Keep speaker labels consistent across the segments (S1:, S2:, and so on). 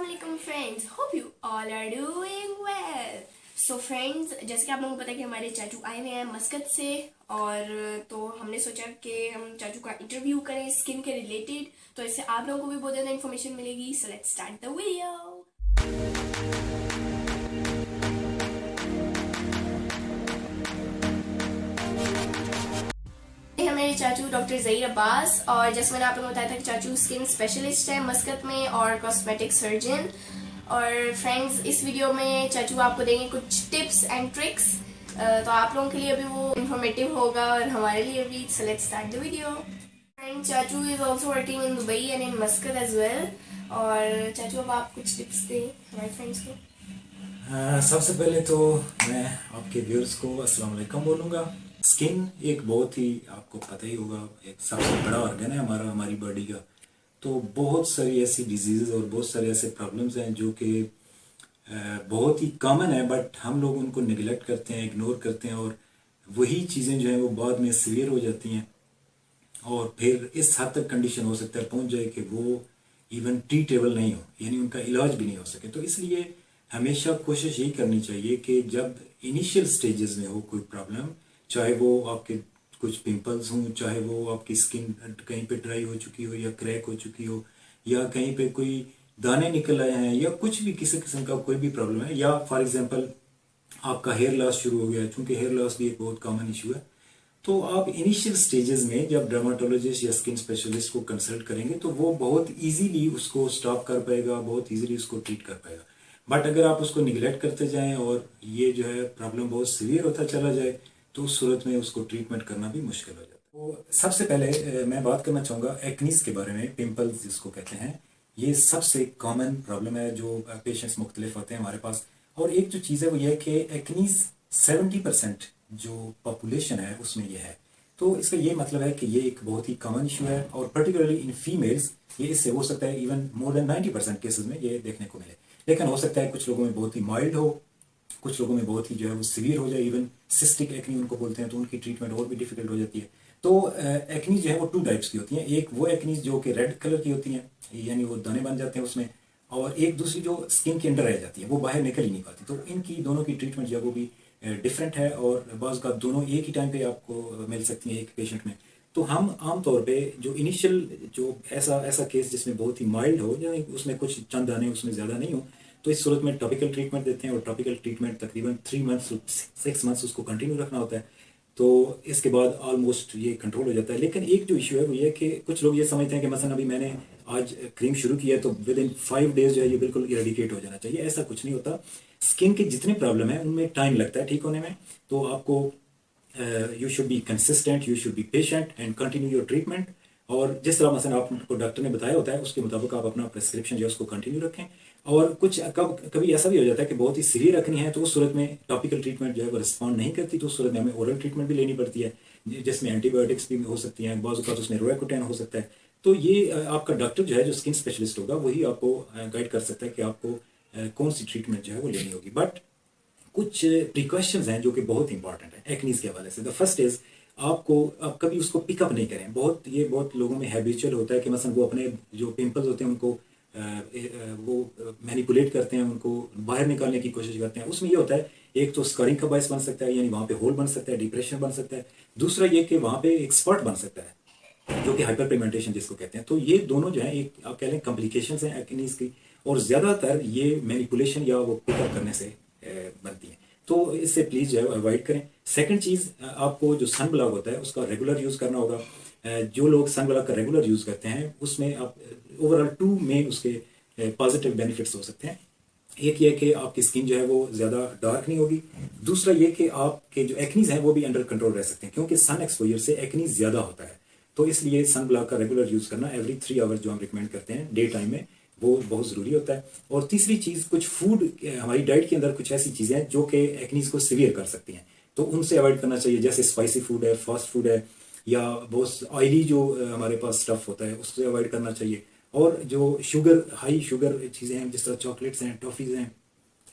S1: Assalamualaikum friends, hope you all are doing well. So friends, जैसे कि आप लोगों को पता है कि हमारे चाचू आए हुए हैं मस्कत से, और तो हमने सोचा कि हम चाचू का इंटरव्यू करें स्किन के रिलेटेड, तो इससे आप लोगों को भी बहुत ज़्यादा इन्फॉर्मेशन मिलेगी. सो लेट्स स्टार्ट द वीडियो. ये हमारे चाचू डॉक्टर ज़हीर अब्बास, और जैसे मैंने आप लोगों को बताया था कि चाचू स्किन स्पेशलिस्ट है मस्कत में और कॉस्मेटिक सर्जन. और फ्रेंड्स, इस वीडियो में चाचू आपको देंगे कुछ टिप्स एंड ट्रिक्स, तो आप लोगों के लिए भी वो इंफॉर्मेटिव होगा और हमारे लिए भी. So let's start the video. Friend, चाचू is also working in Dubai and in Muscat as well. और चाचू, अब आप कुछ टिप्स दें हमारे फ्रेंड्स को.
S2: सबसे पहले तो मैं आपके व्यूअर्स को अस्सलाम वालेकुम बोलूँगा. स्किन एक बहुत ही, आपको पता ही होगा, एक सबसे बड़ा ऑर्गन है हमारी बॉडी का. तो बहुत सारी ऐसी डिजीज़ और बहुत सारे ऐसे प्रॉब्लम्स हैं जो कि बहुत ही कॉमन है, बट हम लोग उनको निगलेक्ट करते हैं, इग्नोर करते हैं, और वही चीज़ें जो हैं वो बाद में सीवियर हो जाती हैं और फिर इस हद तक कंडीशन हो सकता है पहुंच जाए कि वो इवन ट्रीटेबल नहीं हो, यानी उनका इलाज भी नहीं हो सके. तो इसलिए हमेशा कोशिश यही करनी चाहिए कि जब इनिशियल स्टेजेस में हो कोई प्रॉब्लम, चाहे वो आपके कुछ पिंपल्स हों, चाहे वो आपकी स्किन कहीं पे ड्राई हो चुकी हो या क्रैक हो चुकी हो, या कहीं पे कोई दाने निकल आए हैं, या कुछ भी किसी किस्म का कोई भी प्रॉब्लम है, या फॉर एग्जांपल आपका हेयर लॉस शुरू हो गया है, चूँकि हेयर लॉस भी एक बहुत कॉमन इशू है. तो आप इनिशियल स्टेजेस में जब डर्माटोलॉजिस्ट या स्किन स्पेशलिस्ट को कंसल्ट करेंगे तो वो बहुत इजीली उसको स्टॉप कर पाएगा, बहुत इजीली उसको ट्रीट कर पाएगा. बट अगर आप उसको निगलेक्ट करते जाएं और ये जो है प्रॉब्लम बहुत सीवियर होता चला जाए, तो उस सूरत में उसको ट्रीटमेंट करना भी मुश्किल हो जाता है. तो सबसे पहले मैं बात करना चाहूँगा एक्नीस के बारे में. पिंपल्स जिसको कहते हैं, ये सबसे कॉमन प्रॉब्लम है जो पेशेंट्स मुख्तलिफ आते हैं हमारे पास. और एक जो चीज़ है वो ये है कि एक्नीस 70% जो पॉपुलेशन है उसमें ये है. तो इसका ये मतलब है कि ये एक बहुत ही कॉमन इशू है, और पर्टिकुलरली इन फीमेल्स ये इससे हो सकता है इवन मोर देन 90% केसेस में ये देखने को मिले. लेकिन हो सकता है कुछ लोगों में बहुत ही माइल्ड हो, कुछ लोगों में बहुत ही जो है वो सीवियर हो जाए, इवन सिस्टिक एक्नी उनको बोलते हैं, तो उनकी ट्रीटमेंट और भी डिफिकल्ट हो जाती है. तो एक्नी जो है वो 2 टाइप्स की होती हैं. एक वो एक्नी जो कि रेड कलर की होती हैं, यानी वो दाने बन जाते हैं उसमें, और एक दूसरी जो स्किन के अंदर रह जाती है, वो बाहर निकल ही नहीं पाती. तो इनकी दोनों की ट्रीटमेंट जो है वो भी डिफरेंट है, और बाज़ का दोनों एक ही टाइम पे आपको मिल सकती हैं एक पेशेंट में. तो हम आम तौर पे जो इनिशियल जो ऐसा केस जिसमें बहुत ही माइल्ड हो, यानी उसमें कुछ चंद दाने उसमें ज़्यादा नहीं हो, तो इस सूरत में टॉपिकल ट्रीटमेंट देते हैं, और टॉपिकल ट्रीटमेंट तकरीबन 3 मंथ्स 6 मंथ्स उसको कंटिन्यू रखना होता है. तो इसके बाद ऑलमोस्ट ये कंट्रोल हो जाता है. लेकिन एक जो इशू है वो ये कि कुछ लोग ये समझते हैं कि मसलन अभी मैंने आज क्रीम शुरू की है तो विद इन 5 डेज जो है ये बिल्कुल इरेडिकेट हो जाना चाहिए. ऐसा कुछ नहीं होता. स्किन के जितने प्रॉब्लम है उनमें टाइम लगता है ठीक होने में. तो आपको you should be consistent, you should be patient and continue your treatment. और जिस तरह मसलन आपको डॉक्टर ने बताया होता है उसके मुताबिक आप अपना प्रेस्क्रिप्शन जो है उसको कंटिन्यू रखें. और कुछ कभी ऐसा भी हो जाता है कि बहुत ही सीवियर रखनी है, तो उस सूरत में टॉपिकल ट्रीटमेंट जो है वो रिस्पॉन्ड नहीं करती, तो उस सूरत में हमें ओरल ट्रीटमेंट भी लेनी पड़ती है, जिसमें एंटीबायोटिक्स भी हो सकती हैं, बाज़ औक़ात उसमें रोएकोटेन हो सकता है. तो ये आपका डॉक्टर जो है जो स्किन स्पेशलिस्ट होगा वही आपको गाइड कर सकता है कि आपको कौन सी ट्रीटमेंट जो है वो लेनी होगी. बट कुछ प्रिकॉशंस हैं जो कि बहुत इंपॉर्टेंट है एक्नीज के हवाले से. द फर्स्ट इज आप कभी उसको पिकअप नहीं करें. बहुत लोगों में हैबिचुअल होता है कि मसलन वो अपने जो पिंपल्स होते हैं उनको वो मैनिपुलेट करते हैं, उनको बाहर निकालने की कोशिश करते हैं. उसमें ये होता है, एक तो स्कारिंग का बायस बन सकता है, यानी वहाँ पे होल बन सकता है, डिप्रेशन बन सकता है. दूसरा ये कि वहाँ पे एक स्पॉट बन सकता है जो कि हाइपर पिगमेंटेशन जिसको कहते हैं. तो ये दोनों जो है एक आप कह लें कॉम्प्लिकेशंस हैं एक्नीज की, और ज़्यादातर ये मैनिपुलेशन या वो पिकअप करने से बनती हैं. तो इससे प्लीज़ जो है अवॉइड करें. सेकंड चीज़, आपको जो सन ब्लॉक होता है उसका रेगुलर यूज़ करना होगा. जो लोग सन ब्लॉक का रेगुलर यूज़ करते हैं उसमें आप ओवरऑल 2 मेन उसके पॉजिटिव बेनिफिट्स हो सकते हैं. एक ये कि आपकी स्किन जो है वो ज़्यादा डार्क नहीं होगी. दूसरा ये कि आपके जो एक्नीज हैं वो भी अंडर कंट्रोल रह सकते हैं, क्योंकि सन एक्सपोजर से एक्नी ज़्यादा होता है. तो इसलिए सन ब्लॉक का रेगुलर यूज़ करना एवरी 3 आवर्स जो हम रिकमेंड करते हैं डे टाइम में, वो बहुत ज़रूरी होता है. और तीसरी चीज़, कुछ फूड हमारी डाइट के अंदर कुछ ऐसी चीज़ें हैं जो कि एक्नीज को सीवियर कर सकती हैं, तो उनसे अवॉइड करना चाहिए. जैसे स्पाइसी फूड है, फास्ट फूड है, या बहुत ऑयली जो हमारे पास स्टफ़ होता है उससे अवॉइड करना चाहिए. और जो हाई शुगर चीज़ें हैं जिस तरह चॉकलेट्स हैं, टॉफ़ीज़ हैं,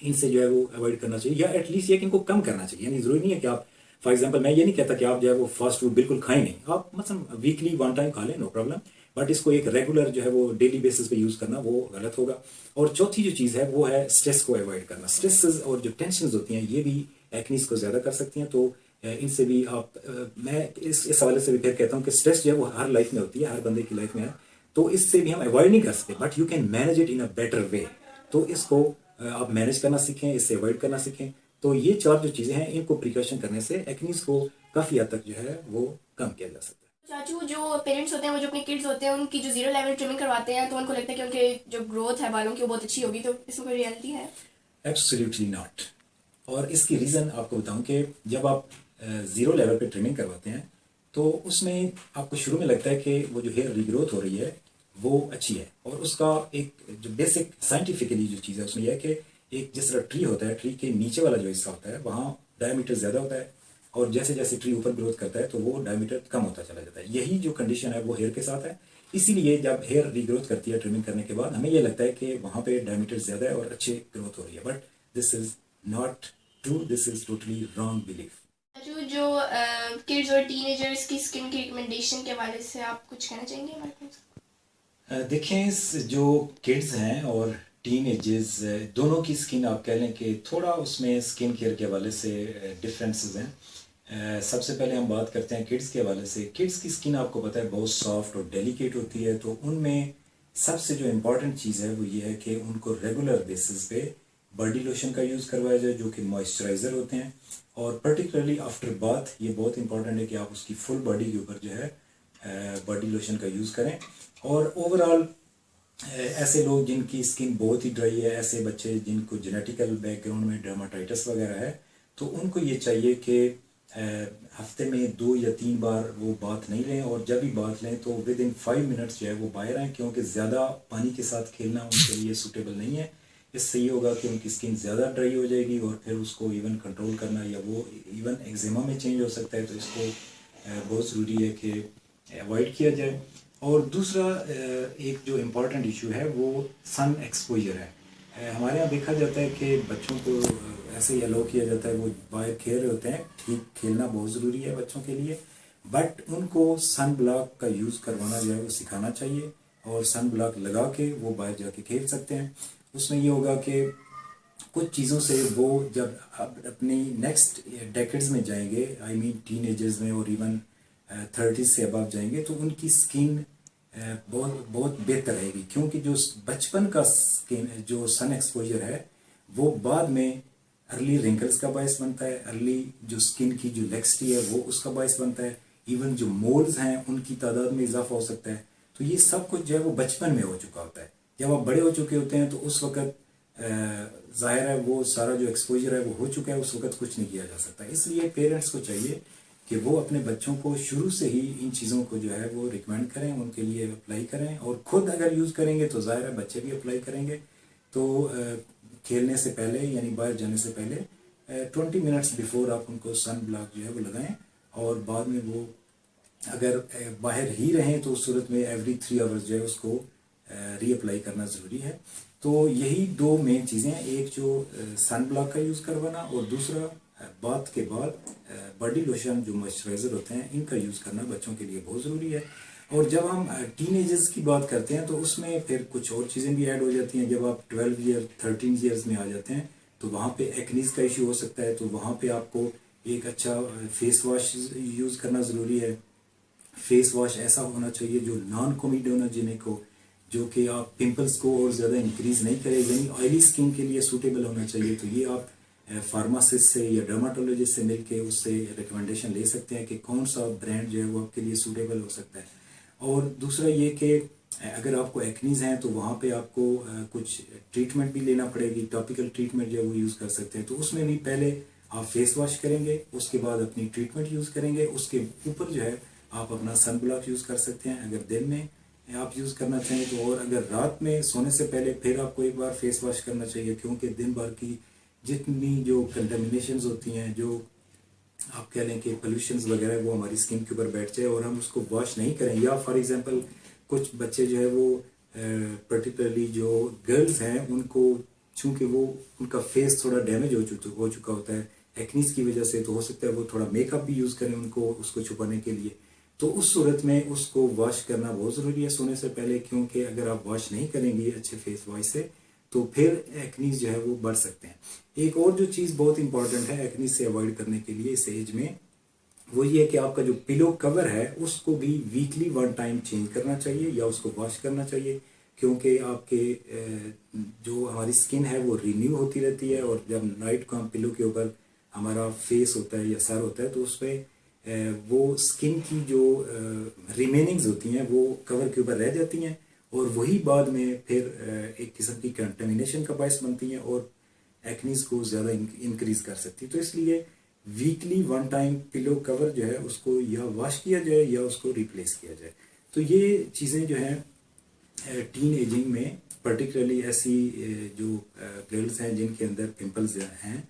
S2: इनसे जो है वो अवॉइड करना चाहिए, या एटलीस्ट ये कि इनको कम करना चाहिए. यानी ज़रूरी नहीं है कि आप, फॉर एग्जांपल मैं ये नहीं कहता कि आप जो है वो फास्ट फूड बिल्कुल खाएं नहीं. आप मतलब वीकली 1 टाइम खा लें, नो प्रॉब्लम. बट इसको एक रेगुलर जो है वो डेली बेसिस पे यूज़ करना वो गलत होगा। और चौथी जो चीज़ है वो है स्ट्रेस को अवॉइड करना। स्ट्रेस और जो टेंशन होती हैं ये भी एक्नीज को ज़्यादा कर सकती हैं। तो इनसे भी आप मैं इस हवाले से भी फिर कहता हूँ कि स्ट्रेस जो है वो हर लाइफ में होती है, हर बंदे की लाइफ में है, तो इससे भी हम अवॉइड नहीं कर सकते, but you can manage it in a better way. तो इसको आप मैनेज करना सीखें, इससे अवॉइड करना सीखें। तो ये चार जो चीज़ें हैं इनको प्रिकॉशन करने से एक्नीज को काफ़ी हद तक जो है वो कम किया जा सकता है।
S1: चाचू, जो पेरेंट्स होते हैं वो जो अपने किड्स होते हैं उनकी जो जीरो लेवल ट्रिमिंग करवाते हैं तो उनको लगता है कि उनके जो ग्रोथ है बालों की वो बहुत अच्छी होगी, तो इसमें कोई रियलिटी है?
S2: Absolutely not. और इसकी रीज़न आपको बताऊं कि जब आप ज़ीरो लेवल पे ट्रिमिंग करवाते हैं तो उसमें आपको शुरू में लगता है कि वो जो हेयर रीग्रोथ हो रही है वो अच्छी है, और उसका एक जो बेसिक साइंटिफिकली जो चीज़ है उसमें यह है कि एक जिस तरह ट्री होता है, ट्री के नीचे वाला जो हिस्सा होता है वहाँ डायमीटर ज़्यादा होता है, और जैसे जैसे ट्री ऊपर ग्रोथ करता है तो वो डायमीटर कम होता चला जाता है। यही जो कंडीशन है वो हेयर के साथ है। इसीलिए जब हेयर रीग्रोथ करती है ट्रिमिंग करने के बाद हमें ये लगता है कि वहाँ पे डायमीटर ज़्यादा है और अच्छी ग्रोथ हो रही है, but this is not true, this is totally wrong belief.
S1: चाचू, जो किड्स और टीनेजर्स की स्किन की रिकमेंडेशन के हवाले से आप कुछ कहना चाहेंगे हमारे पास?
S2: देखें, जो किड्स हैं और टीन एजेस दोनों की स्किन आप कह लें कि थोड़ा उसमें स्किन केयर के हवाले से डिफरेंसेस हैं। सबसे पहले हम बात करते हैं किड्स के हवाले से। किड्स की स्किन आपको पता है बहुत सॉफ्ट और डेलिकेट होती है, तो उनमें सबसे जो इम्पॉर्टेंट चीज़ है वो ये है कि उनको रेगुलर बेसिस पे बॉडी लोशन का यूज़ करवाया जाए जो कि मॉइस्चराइज़र होते हैं, और पर्टिकुलरली आफ्टर बाथ ये बहुत इंपॉर्टेंट है कि आप उसकी फुल बॉडी के ऊपर जो है बॉडी लोशन का यूज़ करें। और ओवरऑल ऐसे लोग जिनकी स्किन बहुत ही ड्राई है, ऐसे बच्चे जिनको जेनेटिकल बैकग्राउंड में डर्माटाइटिस वगैरह है, तो उनको ये चाहिए कि हफ्ते में 2 या 3 बार वो बाथ नहीं लें, और जब भी बाथ लें तो विद इन 5 मिनट्स जो है वो बाहर आएँ, क्योंकि ज़्यादा पानी के साथ खेलना उनके लिए सूटेबल नहीं है। इससे ये होगा कि उनकी स्किन ज़्यादा ड्राई हो जाएगी और फिर उसको इवन कंट्रोल करना या वो इवन एक्जिमा में चेंज हो सकता है। तो इसको बहुत ज़रूरी है कि अवॉइड किया जाए। और दूसरा एक जो इम्पॉर्टेंट इशू है वो सन एक्सपोजर है। हमारे यहाँ देखा जाता है कि बच्चों को ऐसे ही अलाउ किया जाता है, वो बाहर खेल रहे होते हैं, ठीक खेलना बहुत ज़रूरी है बच्चों के लिए, बट उनको सन ब्लॉक का यूज़ करवाना जो है वो सिखाना चाहिए, और सन ब्लॉक लगा के वो बाहर जाके खेल सकते हैं। उसमें ये होगा कि कुछ चीज़ों से वो जब अपनी नेक्स्ट डेकेड्स में जाएंगे, आई मीन टीन एजर्स में और इवन 30 से अबव जाएंगे, तो उनकी स्किन बहुत बहुत बेहतर रहेगी, क्योंकि जो बचपन का स्किन जो सन एक्सपोजर है वो बाद में अर्ली रिंकल्स का बायस बनता है, अर्ली जो स्किन की जो लेक्सिटी है वो उसका बायस बनता है, इवन जो मोल्स हैं उनकी तादाद में इजाफा हो सकता है। तो ये सब कुछ जो है वो बचपन में हो चुका होता है। जब आप बड़े हो चुके होते हैं तो उस वक्त ज़ाहिर है वो सारा जो एक्सपोजर है वो हो चुका है, उस वक्त कुछ नहीं किया जा सकता। इसलिए पेरेंट्स को चाहिए कि वो अपने बच्चों को शुरू से ही इन चीज़ों को जो है वो रिकमेंड करें, उनके लिए अप्लाई करें, और ख़ुद अगर यूज़ करेंगे तो ज़ाहिर है बच्चे भी अप्लाई करेंगे। तो खेलने से पहले यानी बाहर जाने से पहले 20 मिनट्स बिफोर आप उनको सन ब्लॉक जो है वो लगाएं, और बाद में वो अगर बाहर ही रहें तो उस सूरत में एवरी 3 आवर्स जो है उसको रीअप्लाई करना ज़रूरी है। तो यही 2 मेन चीज़ें हैं, एक जो सन ब्लॉक का यूज़ करवाना, और दूसरा बाथ के बाद बॉडी लोशन जो मॉइस्चराइज़र होते हैं इनका यूज़ करना बच्चों के लिए बहुत ज़रूरी है। और जब हम टीनेजर्स की बात करते हैं तो उसमें फिर कुछ और चीज़ें भी ऐड हो जाती हैं। जब आप 12 ईयर 13 ईयर्स में आ जाते हैं तो वहाँ पे एक्नीज का इशू हो सकता है, तो वहाँ पे आपको एक अच्छा फेस वॉश यूज़ करना ज़रूरी है। फेस वॉश ऐसा होना चाहिए जो नॉन कोमिडोनोजेनिक हो, जो कि आप पिंपल्स को और ज़्यादा इंक्रीज़ नहीं करे, यानी ऑयली स्किन के लिए सूटेबल होना चाहिए। तो ये आप फार्मासिस्ट से या डर्माटोलॉजिस्ट से मिलके उससे रिकमेंडेशन ले सकते हैं कि कौन सा ब्रांड जो है वो आपके लिए सूटेबल हो सकता है। और दूसरा ये कि अगर आपको एक्नीज हैं तो वहाँ पे आपको कुछ ट्रीटमेंट भी लेना पड़ेगी, टॉपिकल ट्रीटमेंट जो है वो यूज़ कर सकते हैं। तो उसमें भी पहले आप फेस वॉश करेंगे, उसके बाद अपनी ट्रीटमेंट यूज़ करेंगे, उसके ऊपर जो है आप अपना सन ब्लॉक यूज़ कर सकते हैं अगर दिन में आप यूज़ करना चाहें तो, और अगर रात में सोने से पहले फिर आपको एक बार फेस वॉश करना चाहिए, क्योंकि दिन भर की जितनी जो कंटेमिनेशंस होती हैं, जो आप कह लें कि पोल्यूशंस वगैरह, वो हमारी स्किन के ऊपर बैठ जाए और हम उसको वॉश नहीं करें, या फॉर एग्जांपल कुछ बच्चे जो है वो पर्टिकुलरली जो गर्ल्स हैं उनको चूँकि वो उनका फेस थोड़ा डैमेज हो चुका होता है एक्नीज की वजह से, तो हो सकता है वो थोड़ा मेकअप भी यूज़ करें उनको उसको छुपाने के लिए। تو اس صورت میں اس کو واش کرنا بہت ضروری ہے سونے سے پہلے، کیونکہ اگر آپ واش نہیں کریں گے اچھے فیس واش سے تو پھر ایکنیز جو ہے وہ بڑھ سکتے ہیں۔ ایک اور جو چیز بہت امپورٹنٹ ہے ایکنیز سے اوائڈ کرنے کے لیے اس ایج میں، وہ یہ کہ آپ کا جو پلو کور ہے اس کو بھی ویکلی 1 ٹائم چینج کرنا چاہیے یا اس کو واش کرنا چاہیے، کیونکہ آپ کے جو ہماری سکن ہے وہ رینیو ہوتی رہتی ہے، اور جب نائٹ کو ہم پلو کے اوپر ہمارا فیس ہوتا ہے یا سر ہوتا ہے تو اس پہ وہ سکن کی جو ریمیننگز ہوتی ہیں وہ کور کے اوپر رہ جاتی ہیں، اور وہی بعد میں پھر ایک قسم کی کنٹامینیشن کا باعث بنتی ہیں اور ایکنیز کو زیادہ انکریز کر سکتی۔ تو اس لیے ویکلی 1 ٹائم پلو کور جو ہے اس کو یا واش کیا جائے یا اس کو ریپلیس کیا جائے۔ تو یہ چیزیں جو ہیں ٹین ایجنگ میں پرٹیکولرلی ایسی جو گرلز ہیں جن کے اندر پمپلز ہیں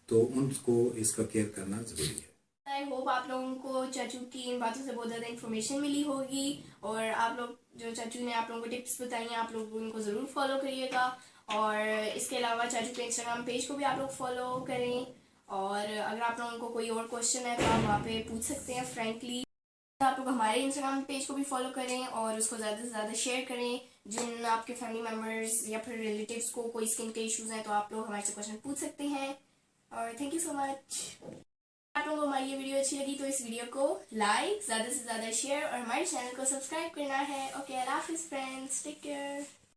S2: تو ان کو اس کا کیئر کرنا ضروری ہے۔
S1: آئی ہوپ آپ لوگوں کو چاچو کی ان باتوں سے بہت زیادہ انفارمیشن ملی ہوگی، اور آپ لوگ جو چاچو نے آپ لوگوں کو ٹپس بتائی ہیں آپ لوگ ان کو ضرور فالو کریے گا، اور اس کے علاوہ چاچو کے انسٹاگرام پیج کو بھی آپ لوگ فالو کریں، اور اگر آپ لوگوں کو کوئی اور کوشچن ہے تو آپ وہاں پہ پوچھ سکتے ہیں فرینکلی۔ آپ لوگ ہمارے انسٹاگرام پیج کو بھی فالو کریں اور اس کو زیادہ سے زیادہ شیئر کریں، جن آپ کے فیملی ممبرز یا پھر ریلیٹیوز کو کوئی اسکن کے ایشوز ہیں تو آپ لوگ ہمارے سے کوشچن پوچھ سکتے ہیں، اور تھینک یو سو مچ۔ آپ لوگوں کو ہماری یہ ویڈیو اچھی لگی تو اس ویڈیو کو لائک، زیادہ سے زیادہ شیئر، اور ہمارے چینل کو سبسکرائب کرنا ہے۔ اوکے، اللہ حافظ فرینڈس، ٹیک کیئر۔